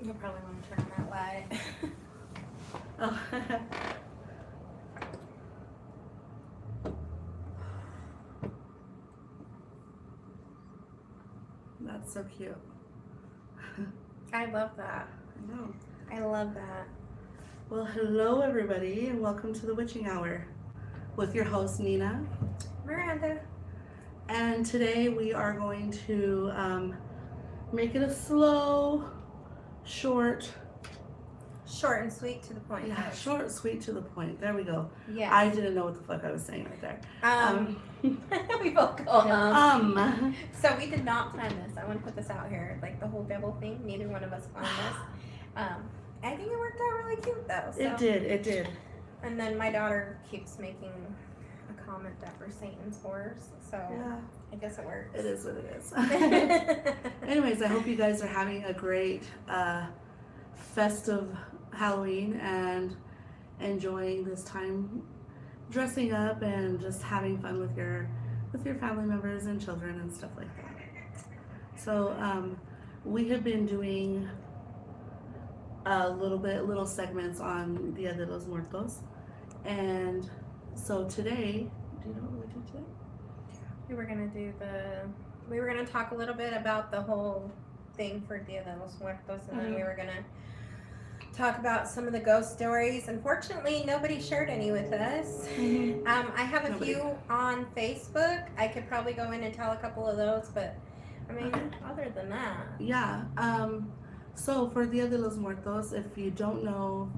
You probably want to turn on that light. Oh. That's so cute. I love that. I know. I love that. Well, hello everybody, and welcome to the Witching Hour with your host Nina. Miranda. And today we are going to make it a slow, short, Short and sweet to the point. yeah, guys. short, sweet, to the point. There we go. Yeah. I didn't know what the fuck I was saying right there. We both go. So we did not plan this. I want to put this out here. Like the whole devil thing. Neither one of us planned this. I think it worked out really cute though. So. It did. And then my daughter keeps making a comment that we're Satan's whores. So Yeah, I guess it works. it is what it is. Anyways, I hope you guys are having a great festive Halloween and enjoying this time dressing up and just having fun with your family members and children and stuff like that. So we have been doing little segments on Dia de los Muertos, and so today, do you know what we did today? We were gonna talk a little bit about the whole thing for Dia de los Muertos, and then we were gonna talk about some of the ghost stories. Unfortunately, nobody shared any with us. I have a few on Facebook. I could probably go in and tell a couple of those, but I mean, other than that. Yeah. So for Dia de los Muertos, if you don't know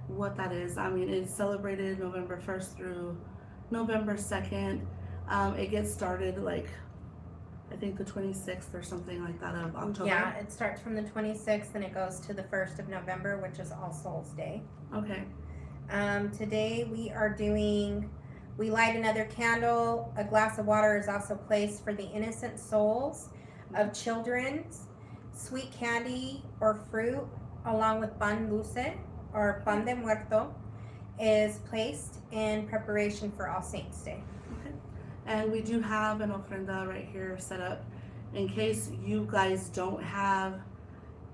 what that is, I mean, it's celebrated November 1st through November 2nd. It gets started like, I think the 26th or something like that of October. Yeah, it starts from the 26th and it goes to the 1st of November, which is All Souls Day. Okay. Today we light another candle. A glass of water is also placed for the innocent souls of children. Sweet candy or fruit, along with pan dulce or pan de muerto, is placed in preparation for All Saints Day. Okay. And we do have an ofrenda right here set up in case you guys don't have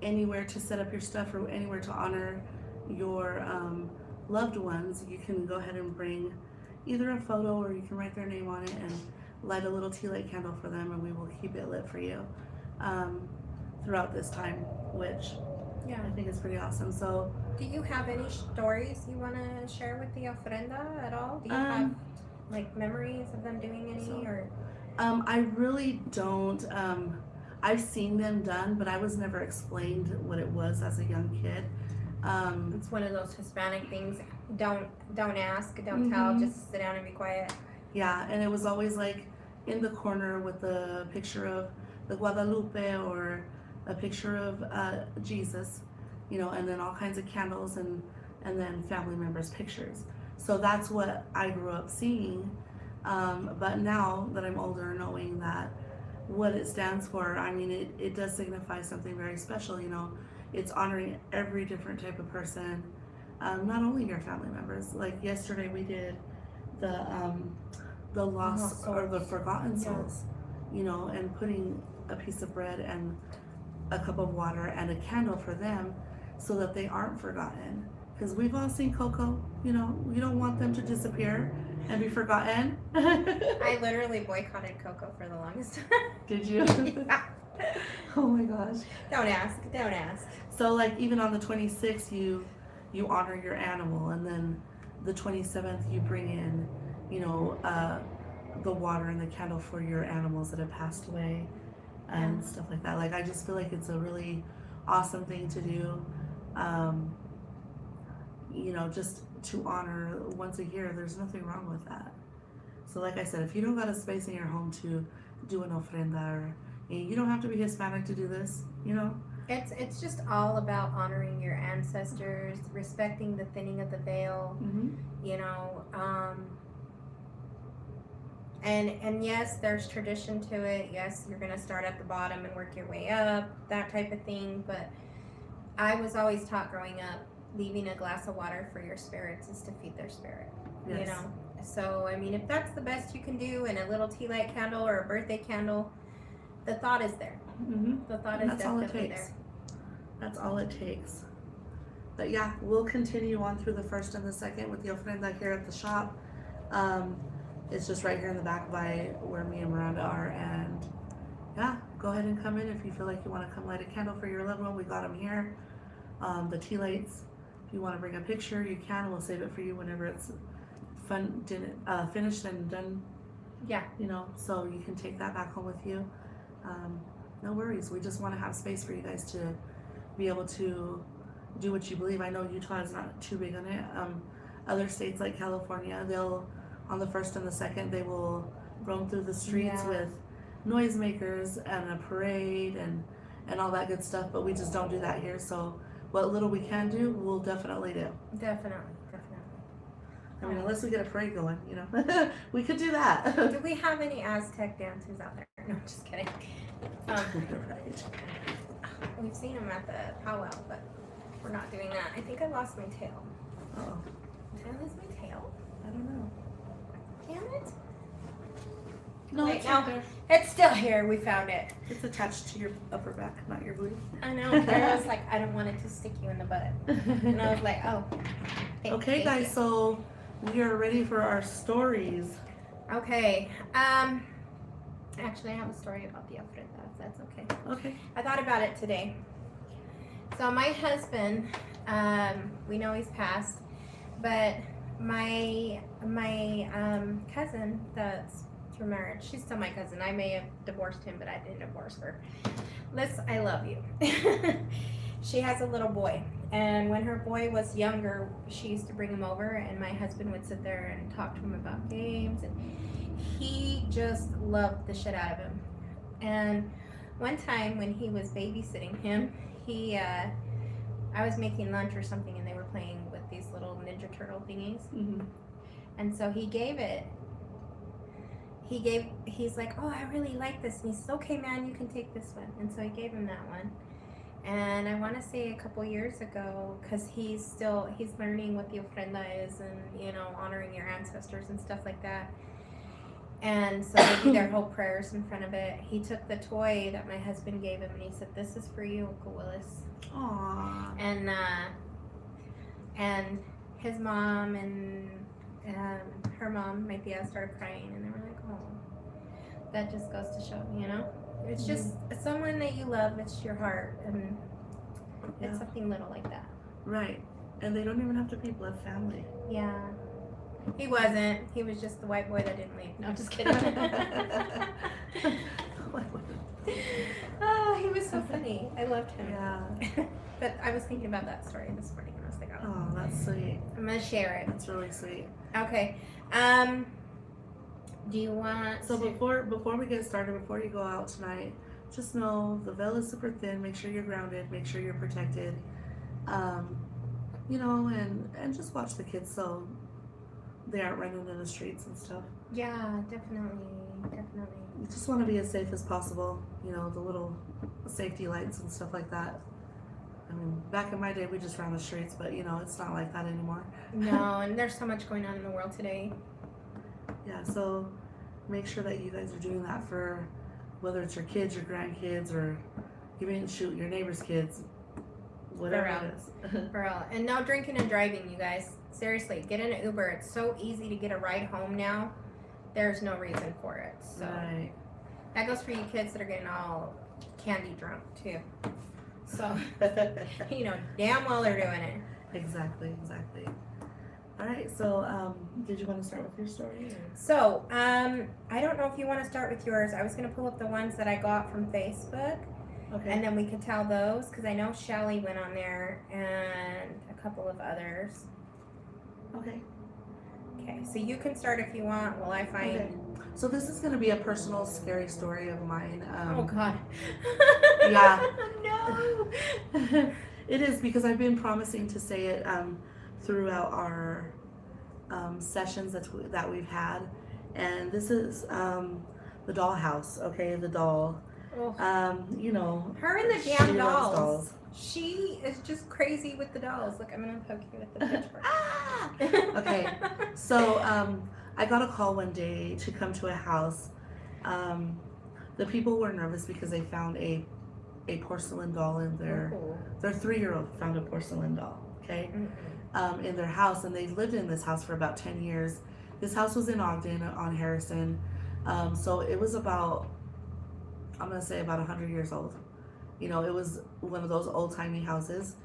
anywhere to set up your stuff or anywhere to honor your loved ones. You can go ahead and bring either a photo or you can write their name on it and light a little tea light candle for them, and we will keep it lit for you throughout this time, which I think is pretty awesome. So do you have any stories you want to share with the ofrenda at all? Do you have like memories of them doing any or? I really don't. I've seen them done, but I was never explained what it was as a young kid. It's one of those Hispanic things. Don't ask, don't tell, just sit down and be quiet. Yeah, and it was always like in the corner with the picture of the Guadalupe or a picture of Jesus, you know, and then all kinds of candles and then family members' pictures. So that's what I grew up seeing. But now that I'm older, knowing that what it stands for, I mean, it does signify something very special, you know. It's honoring every different type of person, not only your family members. Like yesterday we did the lost or the forgotten souls, you know, and putting a piece of bread and a cup of water and a candle for them so that they aren't forgotten. Because we've all seen Coco, you know, we don't want them to disappear and be forgotten. I literally boycotted Coco for the longest time. Did you? Yeah. Oh my gosh. Don't ask. So like even on the 26th you honor your animal, and then the 27th you bring in, you know, the water and the candle for your animals that have passed away and stuff like that. Like I just feel like it's a really awesome thing to do. You know, just to honor once a year. There's nothing wrong with that. So like I said, if you don't got a space in your home to do an ofrenda, or you don't have to be Hispanic to do this, you know. It's just all about honoring your ancestors, respecting the thinning of the veil, you know. And yes, there's tradition to it. Yes, you're gonna start at the bottom and work your way up, that type of thing. But I was always taught growing up, leaving a glass of water for your spirits is to feed their spirit. Yes. You know. So I mean, if that's the best you can do, and a little tea light candle or a birthday candle, the thought is there. The thought is definitely there. That's all it takes. But yeah, we'll continue on through the 1st and the 2nd with the ofrenda here at the shop. It's just right here in the back by where me and Miranda are. And yeah, go ahead and come in if you feel like you want to come light a candle for your loved one. We got them here. The tea lights. If you want to bring a picture, you can. We'll save it for you whenever it's finished and done. Yeah. You know, so you can take that back home with you. No worries. We just want to have space for you guys to be able to do what you believe. I know Utah is not too big on it. Other states like California, they'll on the 1st and the 2nd they will roam through the streets Yeah. with noisemakers and a parade and all that good stuff. But we just don't do that here. So what little we can do, we'll definitely do. Definitely. I mean, unless we get a parade going, you know, we could do that. Do we have any Aztec dancers out there? No, I'm just kidding. Right. We've seen them at the powwow, but we're not doing that. I think I lost my tail. Uh-oh. Did I lose my tail? I don't know. Damn it. No, Wait, it's no. not there. It's still here. We found it. It's attached to your upper back, not your booty. I know. I was like, I don't want it to stick you in the butt. And I was like, oh. Okay, thank guys, you. so we are ready for our stories. Okay. Actually, I have a story about the ofrenda, if that's okay. Okay. I thought about it today. So my husband, we know he's passed, but my cousin that's through marriage, she's still my cousin. I may have divorced him, but I didn't divorce her. Liz, I love you. She has a little boy, and when her boy was younger, she used to bring him over, and my husband would sit there and talk to him about games, and he just loved the shit out of him. And one time when he was babysitting him, I was making lunch or something, and they were playing with these little Ninja Turtle thingies, Mm-hmm. and so he's like, oh, I really like this, and he says, okay, man, you can take this one. And so he gave him that one. And I want to say a couple years ago, because he's learning what the ofrenda is, and, you know, honoring your ancestors and stuff like that. And so they do their whole prayers in front of it. He took the toy that my husband gave him, and he said, this is for you, Uncle Willis. Aww. And his mom and her mom, my tia, started crying, and they were like, oh, that just goes to show, you know? It's just someone that you love, it's your heart, and Yeah. it's something little like that. Right. And they don't even have to be blood family. Yeah. He wasn't. He was just the white boy that didn't leave. No, I'm just kidding. Oh, he was so funny. I loved him. Yeah. But I was thinking about that story this morning, and I was like, oh, Oh, that's sweet. I'm going to share it. That's really sweet. Okay. Do you want So to... before we get started, before you go out tonight, just know the veil is super thin. Make sure you're grounded. Make sure you're protected. You know, and just watch the kids so they aren't running in the streets and stuff. Yeah, definitely. You just want to be as safe as possible. You know, the little safety lights and stuff like that. I mean, back in my day, we just ran the streets, but you know, it's not like that anymore. No, and there's so much going on in the world today. Yeah, so make sure that you guys are doing that for whether it's your kids, your grandkids, or even shoot your neighbor's kids, whatever it is. For real. And no drinking and driving, you guys. Seriously, get in an Uber. It's so easy to get a ride home now. There's no reason for it. So Right. that goes for you kids that are getting all candy drunk too. So you know damn well they're doing it. Exactly. All right. So, did you want to start with your story? Or? So I don't know if you want to start with yours. I was gonna pull up the ones that I got from Facebook, Okay. and then we could tell those because I know Shelly went on there and a couple of others. Okay. Okay, so you can start if you want while I find. Okay. So this is going to be a personal, scary story of mine. Oh God. Yeah. No. It is because I've been promising to say it throughout our sessions that we've had, and this is the dollhouse. Okay, the doll. Oh. You know. Her and the she damn loves dolls. She is just crazy with the dolls. Look, I'm gonna poke you with the pitchfork. Ah! Okay. So I got a call one day to come to a house. The people were nervous because they found a a porcelain doll in their 3-year-old found a porcelain doll, okay, in their house, and they lived in this house for about 10 years. This house was in Ogden on Harrison, so it was about, I'm gonna say about 100 years old. You know, it was one of those old-timey houses,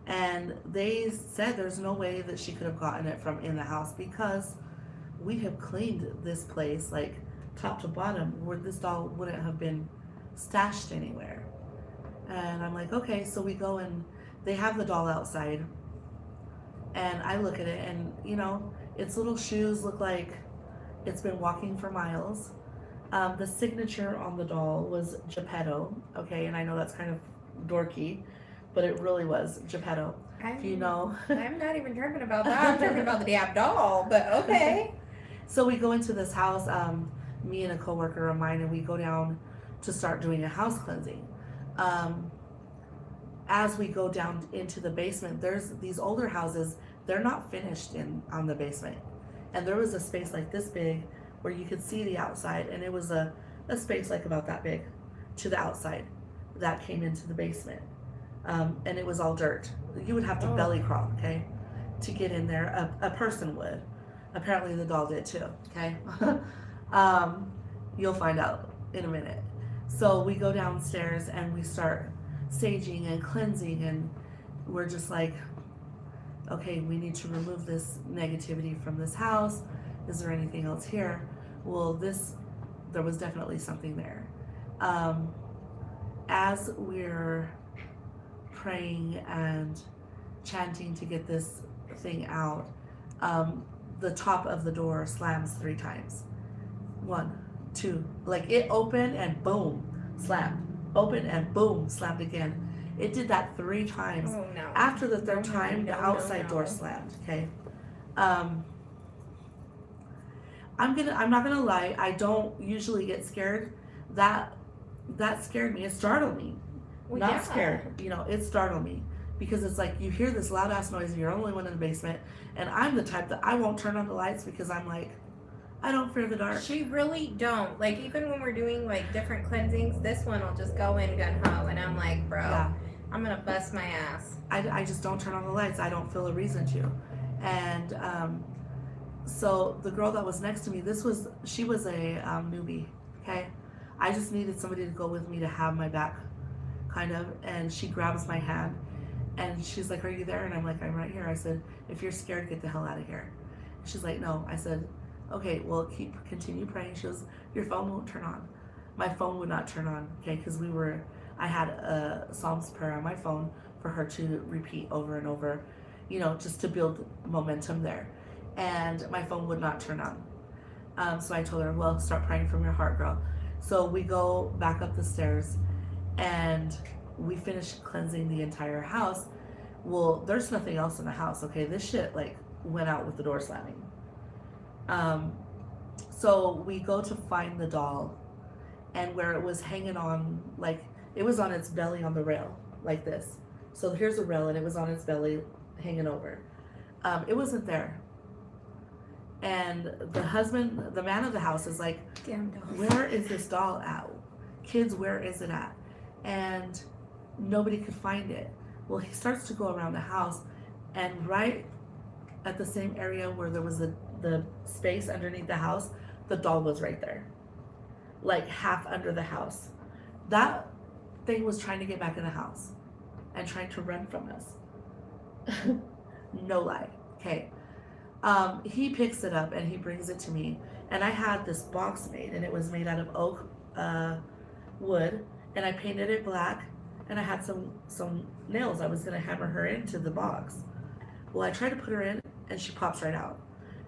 and they said there's no way that she could have gotten it from in the house because we have cleaned this place like top to bottom where this doll wouldn't have been stashed anywhere. And I'm like, okay, so we go and they have the doll outside, and I look at it, and you know, its little shoes look like it's been walking for miles. The signature on the doll was Geppetto, okay, and I know that's kind of dorky, but it really was Geppetto. If you know. I'm not even talking about that. I'm talking about the damn doll, but okay. So we go into this house, me and a coworker of mine, and we go down to start doing a house cleansing. As we go down into the basement, there's these older houses, they're not finished on the basement. And there was a space like this big where you could see the outside, and it was a space like about that big to the outside that came into the basement. And it was all dirt. You would have to belly crawl, okay, to get in there. A person would. Apparently the doll did too, okay? You'll find out in a minute. So we go downstairs and we start saging and cleansing, and we're just like, okay, we need to remove this negativity from this house. Is there anything else here? Well, there was definitely something there. As we're praying and chanting to get this thing out, the top of the door slams 3 times. 1, 2, like it opened and boom, slammed. Opened and boom, slammed again. It did that 3 times. Oh, no. After the 3rd time, the outside door slammed, okay? I'm not gonna lie, I don't usually get scared. That scared me, it startled me. Well, Not yeah. scared, you know, it startled me. Because it's like, you hear this loud ass noise and you're the only one in the basement, and I'm the type that I won't turn on the lights because I'm like, I don't fear the dark. She really don't. Like, even when we're doing like different cleansings, this one will just go in gun ho, and I'm like, bro, Yeah. I'm gonna bust my ass. I just don't turn on the lights. I don't feel a reason to. And so the girl that was next to me, she was a newbie, okay? I just needed somebody to go with me to have my back, kind of, and she grabs my hand, and she's like, are you there? And I'm like, I'm right here. I said, if you're scared, get the hell out of here. She's like, no. I said, okay, well, continue praying. She goes, your phone won't turn on. My phone would not turn on, okay, because I had a Psalms prayer on my phone for her to repeat over and over, you know, just to build momentum there. And my phone would not turn on. So I told her, well, start praying from your heart, girl. So we go back up the stairs, and we finish cleansing the entire house. Well, there's nothing else in the house, okay? This shit, like, went out with the door slamming. So we go to find the doll, and where it was hanging on, like, it was on its belly on the rail, like this. So here's a rail, and it was on its belly hanging over. It wasn't there. And the man of the house is like, Damn doll. where is this doll at? Kids, where is it at? And nobody could find it. Well, he starts to go around the house, and right at the same area where there was the space underneath the house, the doll was right there, like half under the house. That thing was trying to get back in the house and trying to run from us. No lie. Okay. He picks it up and he brings it to me, and I had this box made, and it was made out of oak wood, and I painted it black, and I had some nails. I was gonna hammer her into the box. Well, I tried to put her in, and she pops right out,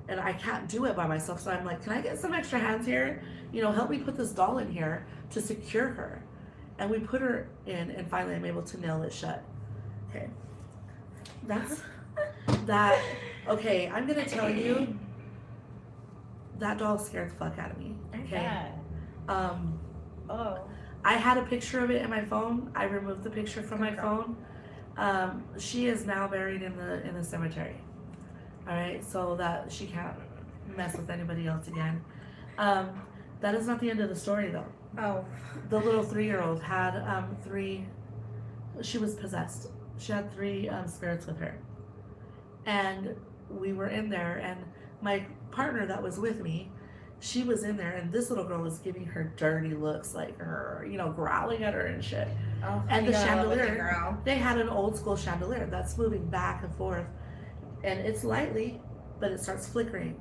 and I can't do it by myself. So I'm like, can I get some extra hands here? You know, help me put this doll in here to secure her. And we put her in, and finally I'm able to nail it shut. Okay, that's that. Okay, I'm gonna tell you, that doll scared the fuck out of me. Okay. I had a picture of it in my phone. I removed the picture from my phone. She is now buried in the cemetery. All right, so that she can't mess with anybody else again. That is not the end of the story, though. Oh. The little 3-year-old had 3 she was possessed. She had 3 spirits with her, and we were in there, and my partner that was with me, she was in there, and this little girl was giving her dirty looks, like her, growling at her and shit. Oh, And you the gotta love it, chandelier, girl. they had an old school chandelier that's moving back and forth, and it's lightly, but it starts flickering.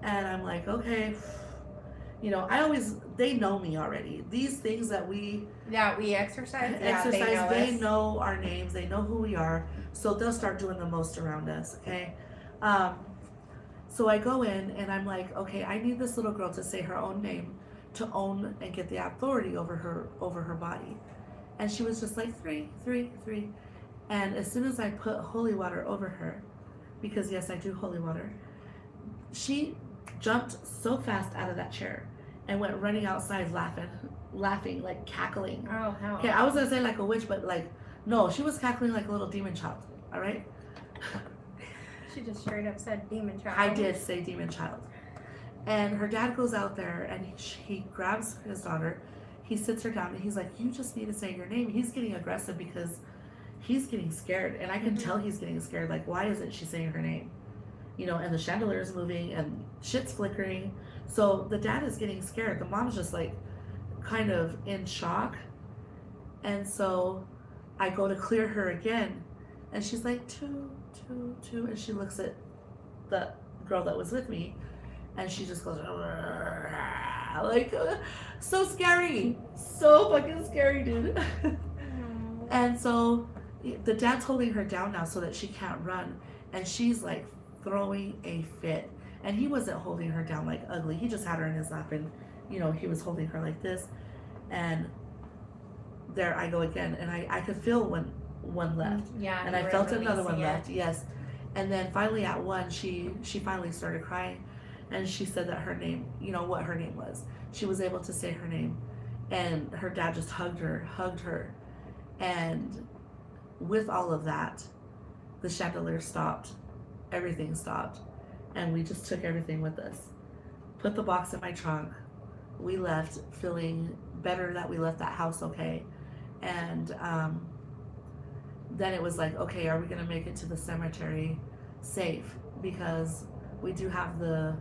And I'm like, okay, they know me already. These things that we Yeah, we exercise. Yeah, exercise, they they know us. know our names, they know who we are, so they'll start doing the most around us, okay? So I go in and I'm like, okay, I need this little girl to say her own name to own and get the authority over her body. And she was just like 3, 3, 3. And as soon as I put holy water over her, because yes, I do holy water, she jumped so fast out of that chair and went running outside laughing, like cackling. Oh, hell. Okay, I was gonna say like a witch, but like, no, she was cackling like a little demon child, all right? She just straight up said demon child. I did say demon child. And her dad goes out there and he grabs his daughter, he sits her down and he's like, you just need to say your name. He's getting aggressive because he's getting scared, and I can tell he's getting scared, like, why isn't she saying her name? And the chandelier is moving and shit's flickering. So the dad is getting scared. The mom's just like kind of in shock. And so I go to clear her again, and she's like 2, 2, 2, and she looks at the girl that was with me, and she just goes like so scary, so fucking scary, dude. And so the dad's holding her down now so that she can't run, and she's like throwing a fit. And he wasn't holding her down like ugly, he just had her in his lap, and he was holding her like this. And there I go again, and I could feel one left. Yeah. And I felt another one left, yes. And then finally at 1, she finally started crying, and she said that her name, what her name was. She was able to say her name, and her dad just hugged her. And with all of that, the chandelier stopped, everything stopped, and we just took everything with us. Put the box in my trunk. We left feeling better that we left that house okay. And then it was like, okay, are we gonna make it to the cemetery safe? Because we do have the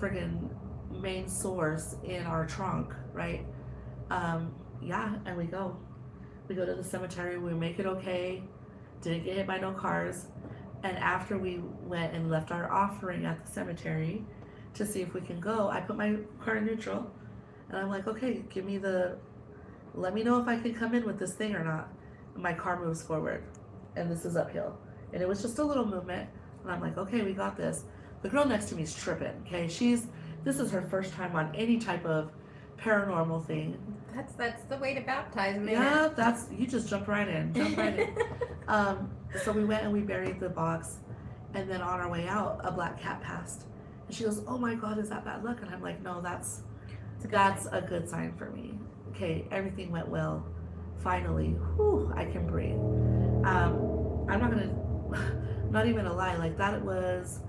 friggin' main source in our trunk, right? Yeah, and we go to the cemetery, we make it okay, didn't get hit by no cars. And after we went and left our offering at the cemetery to see if we can go, I put my car in neutral, and I'm like, okay, let me know if I can come in with this thing or not. And my car moves forward, and this is uphill, and it was just a little movement, and I'm like, okay, we got this. The girl next to me is tripping, okay? This is her first time on any type of paranormal thing. That's the way to baptize me. Yeah, you just jump right in. So we went and we buried the box, and then on our way out, a black cat passed, and she goes, oh my God, is that bad luck? And I'm like, no, that's a good sign for me. Okay, everything went well. Finally, whew, I can breathe. I'm not even gonna lie, like that was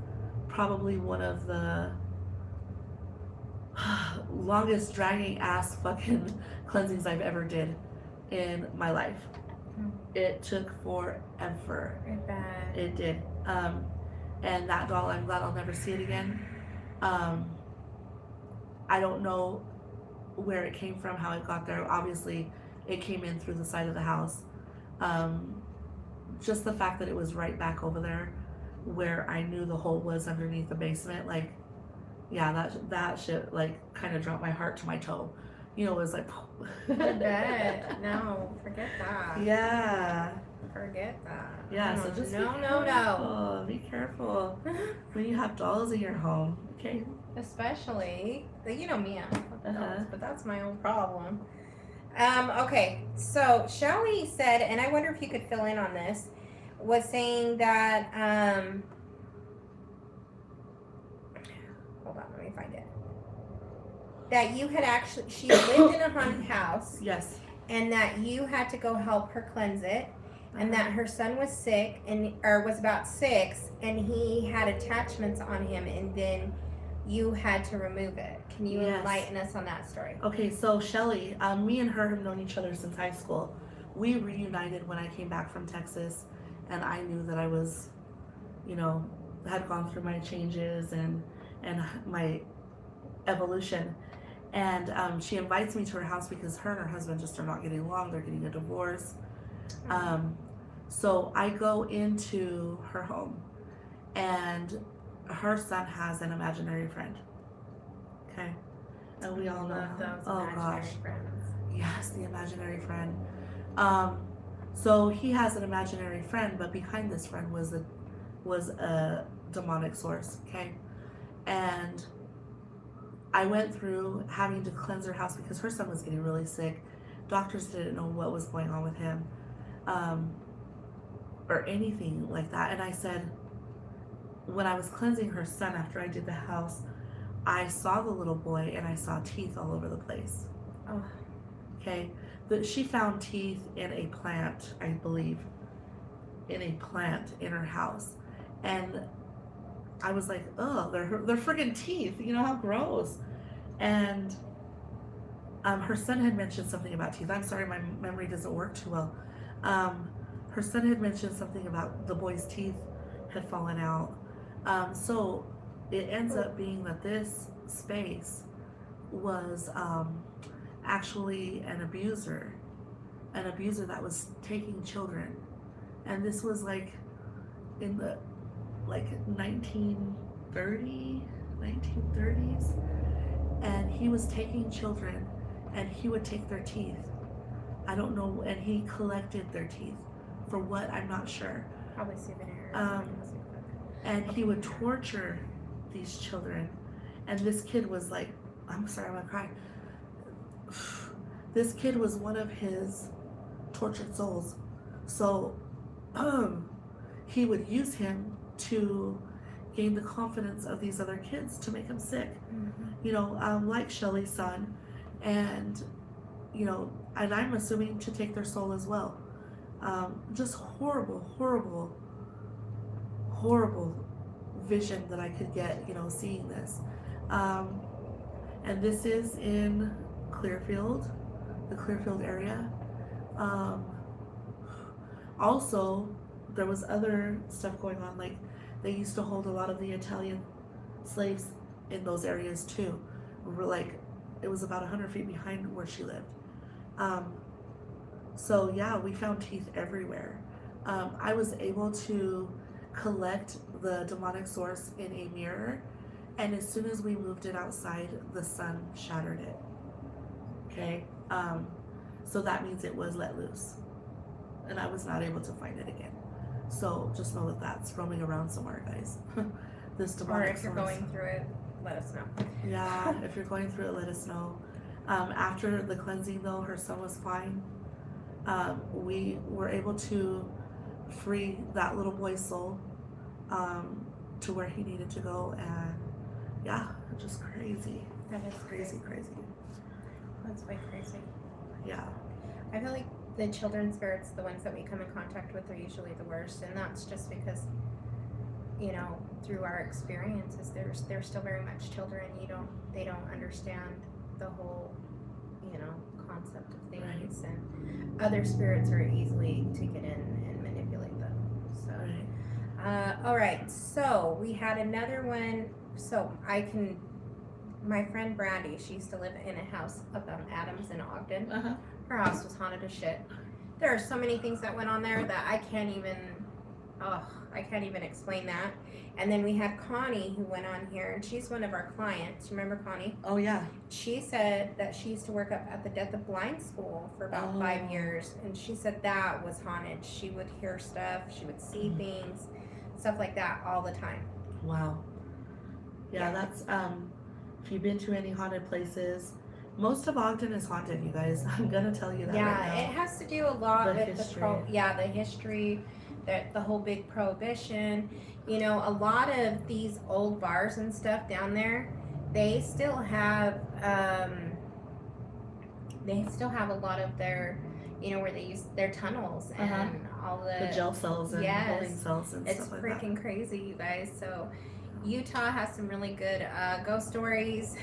probably one of the longest dragging ass fucking cleansings I've ever did in my life. It took forever. Bad. It did. And that doll, I'm glad I'll never see it again. I don't know where it came from, how it got there. Obviously, it came in through the side of the house. Just the fact that it was right back over there where I knew the hole was underneath the basement, like, yeah, that shit, like, kind of dropped my heart to my toe. It was like, I bet. No, forget that. yeah. Forget that. Yeah, so just be careful when you have dolls in your home, okay? Especially, me, I don't fuck with Uh-huh. dolls, but that's my own problem. Okay, so Shelly said, and I wonder if you could fill in on this, was saying that, hold on, let me find it. That you had actually, she lived in a haunted house, Yes. and that you had to go help her cleanse it, and that her son was sick, or was about 6, and he had attachments on him, and then you had to remove it. Can you Yes. enlighten us on that story? Okay, so Shelly, me and her have known each other since high school. we reunited when I came back from Texas, and I knew that I was, you know, had gone through my changes and my evolution. And she invites me to her house because her and her husband just are not getting along. They're getting a divorce. So I go into her home, and her son has an imaginary friend. Okay, and we all know. Love those Oh imaginary gosh, friends. yes, the imaginary friend. So he has an imaginary friend, but behind this friend was a demonic source. Okay, and I went through having to cleanse her house because her son was getting really sick. Doctors didn't know what was going on with him, or anything like that. And I said, when I was cleansing her son after I did the house, I saw the little boy and I saw teeth all over the place. Oh. Okay, she found teeth in a plant, I believe, in a plant in her house, and I was like, oh, they're friggin' teeth. You know how gross. And her son had mentioned something about teeth. I'm sorry, my memory doesn't work too well. Her son had mentioned something about the boy's teeth had fallen out. So it ends up being that this space was actually an abuser that was taking children. And this was like in the 1930s, and he was taking children and he would take their teeth. I don't know, and he collected their teeth. For what, I'm not sure. Probably souvenirs. And he would torture these children. And this kid was like, I'm sorry, I'm gonna cry. This kid was one of his tortured souls. So he would use him to gain the confidence of these other kids to make them sick. You know, like Shelly's son, and you know, and I'm assuming to take their soul as well. Just horrible vision that I could get, you know, seeing this. And this is in Clearfield, the Clearfield area. Also, there was other stuff going on, like they used to hold a lot of the Italian slaves in those areas too. Like, it was about 100 feet behind where she lived. So yeah, we found teeth everywhere. I was able to collect the demonic source in a mirror, and as soon as we moved it outside, the sun shattered it. Okay, so that means it was let loose, and I was not able to find it again. So just know that that's roaming around somewhere, guys. This demonic Or if you're source. going through it, let us know. Yeah, if you're going through it, let us know. After the cleansing, though, her son was fine. We were able to free that little boy's soul to where he needed to go, and yeah, just crazy. That is Crazy. That's way crazy. Yeah. I feel like the children spirits, the ones that we come in contact with, are usually the worst, and that's just because, you know, through our experiences, they're still very much children. They don't understand the whole, you know, concept of things, Right. and other spirits are easily to get in and manipulate them. So, Right. all right. So we had another one. So my friend Brandy, she used to live in a house up on Adams in Ogden. Uh-huh. Her house was haunted as shit. There are so many things that went on there that I can't even explain that. And then we had Connie, who went on here, and she's one of our clients. Remember Connie? Oh yeah. She said that she used to work up at the Deaf and Blind School for about 5 years, and she said that was haunted. She would hear stuff, she would see things, stuff like that all the time. Wow. Yeah, Yeah. that's if you've been to any haunted places, most of Ogden is haunted, you guys. I'm gonna tell you that Yeah, right now. it has to do a lot The with history. the history, the whole big prohibition. You know, a lot of these old bars and stuff down there, they still have a lot of their, you know, where they use their tunnels and all The jail cells and Yes. holding cells and it's stuff like that. freaking crazy, you guys. So Utah has some really good ghost stories.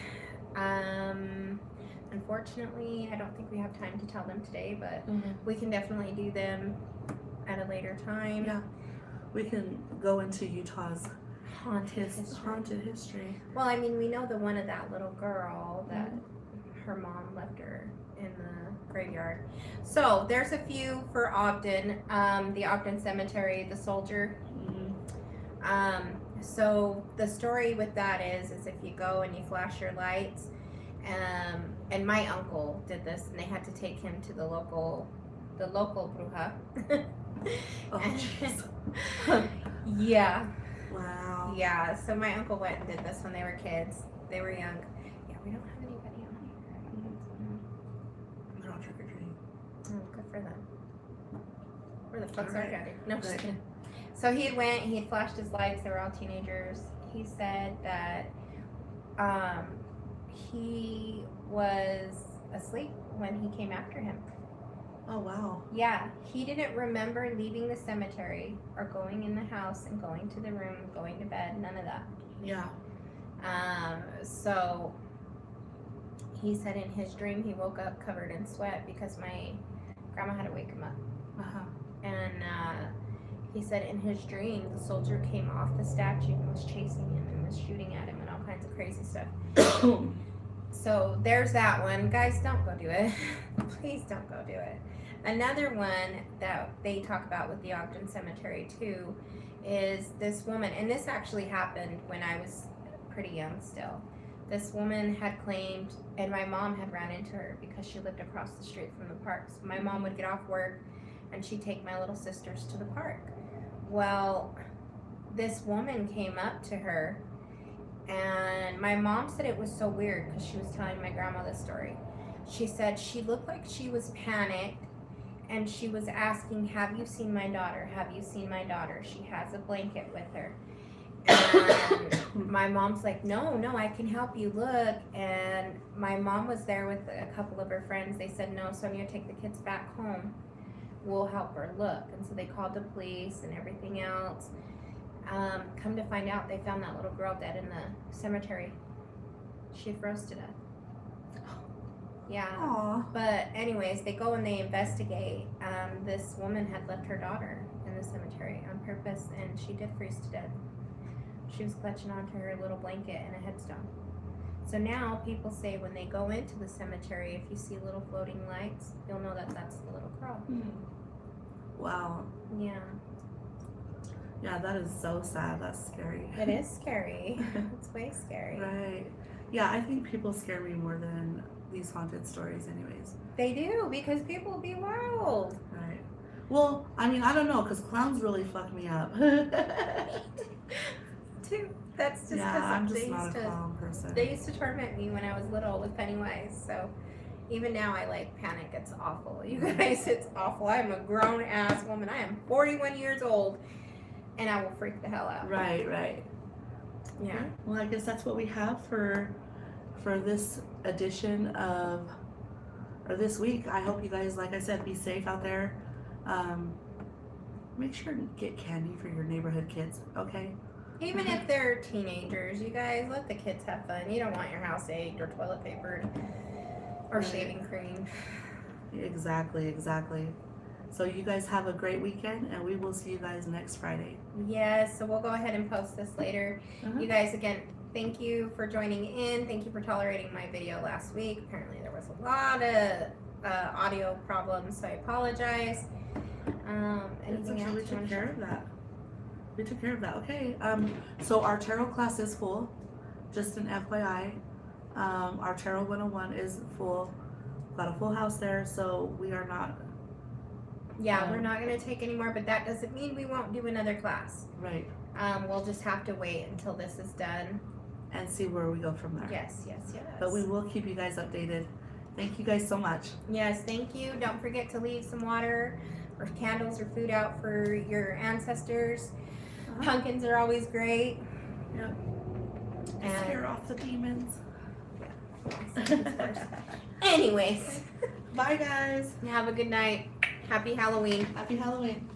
unfortunately, I don't think we have time to tell them today, but we can definitely do them at a later time. Yeah, we can go into Utah's Haunted history. haunted history. Well, I mean, we know the one of that little girl that her mom left her in the graveyard. So there's a few for Ogden. The Ogden Cemetery, the soldier. So the story with that is if you go and you flash your lights, and my uncle did this, and they had to take him to the local bruja. Oh, jeez. Yeah. Wow. Yeah, so my uncle went and did this when they were kids. They were young. Yeah, we don't have anybody on here. They're all trick or treating. Oh, good for them. Where the fuck's Alright. our daddy? No, just Right. kidding. So he had flashed his lights. They were all teenagers. He said that he was asleep when he came after him. Oh, wow. Yeah, he didn't remember leaving the cemetery or going in the house and going to the room, going to bed, none of that. Yeah. So he said in his dream he woke up covered in sweat because my grandma had to wake him up. Uh-huh. And he said in his dream the soldier came off the statue and was chasing him and was shooting at him and all kinds of crazy stuff. So there's that one. Guys, don't go do it. Please don't go do it. Another one that they talk about with the Ogden Cemetery too is this woman, and this actually happened when I was pretty young still. This woman had claimed, and my mom had ran into her because she lived across the street from the park. So my mom would get off work and she'd take my little sisters to the park. Well, this woman came up to her, and my mom said it was so weird because she was telling my grandma this story. She said she looked like she was panicked, and she was asking, "Have you seen my daughter? Have you seen my daughter? She has a blanket with her." And my mom's like, no, I can help you, look. And my mom was there with a couple of her friends. They said, no, Sonia, take the kids back home. We'll help her look. And so they called the police and everything else. Come to find out, they found that little girl dead in the cemetery. She froze to death. Yeah. Aw. But anyways, they go and they investigate. This woman had left her daughter in the cemetery on purpose, and she did freeze to death. She was clutching onto her little blanket and a headstone. So now people say when they go into the cemetery, if you see little floating lights, you'll know that that's the little girl. Wow. Yeah, Yeah, that is so sad. That's scary. it is scary. It's way scary. Right. Yeah, I think people scare me more than these haunted stories anyways. They do, because people be wild. Right. Well, I mean, I don't know, because clowns really fuck me up. Too. That's just Yeah, because I'm they just not used a to. clown person. They used to torment me when I was little with Pennywise, so even now I like panic. It's awful. You guys, it's awful. I'm a grown ass woman. I am 41 years old and I will freak the hell out. Right, right. Yeah. Well, I guess that's what we have for this edition of, or this week. I hope you guys, like I said, be safe out there. Make sure to get candy for your neighborhood kids, okay? Even if they're teenagers, you guys, let the kids have fun. You don't want your house egged or toilet papered or Right. shaving cream. Exactly, exactly. So you guys have a great weekend, and we will see you guys next Friday. Yes, so we'll go ahead and post this later. Uh-huh. You guys, again, thank you for joining in. Thank you for tolerating my video last week. Apparently there was a lot of audio problems, so I apologize. It's Anything okay, else we you took wanna care share? of that. We took care of that. Okay. So our tarot class is full. Just an FYI. Our tarot 101 is full. Got a full house there, so we are not Yeah, we're not going to take any more, but that doesn't mean we won't do another class. right. We'll just have to wait until this is done. And see where we go from there. Yes. But we will keep you guys updated. Thank you guys so much. Yes, thank you. Don't forget to leave some water or candles or food out for your ancestors. Pumpkins are always great. Yep. And Scare off the demons. anyways, Bye guys. have a good night. Happy Halloween. Happy Halloween.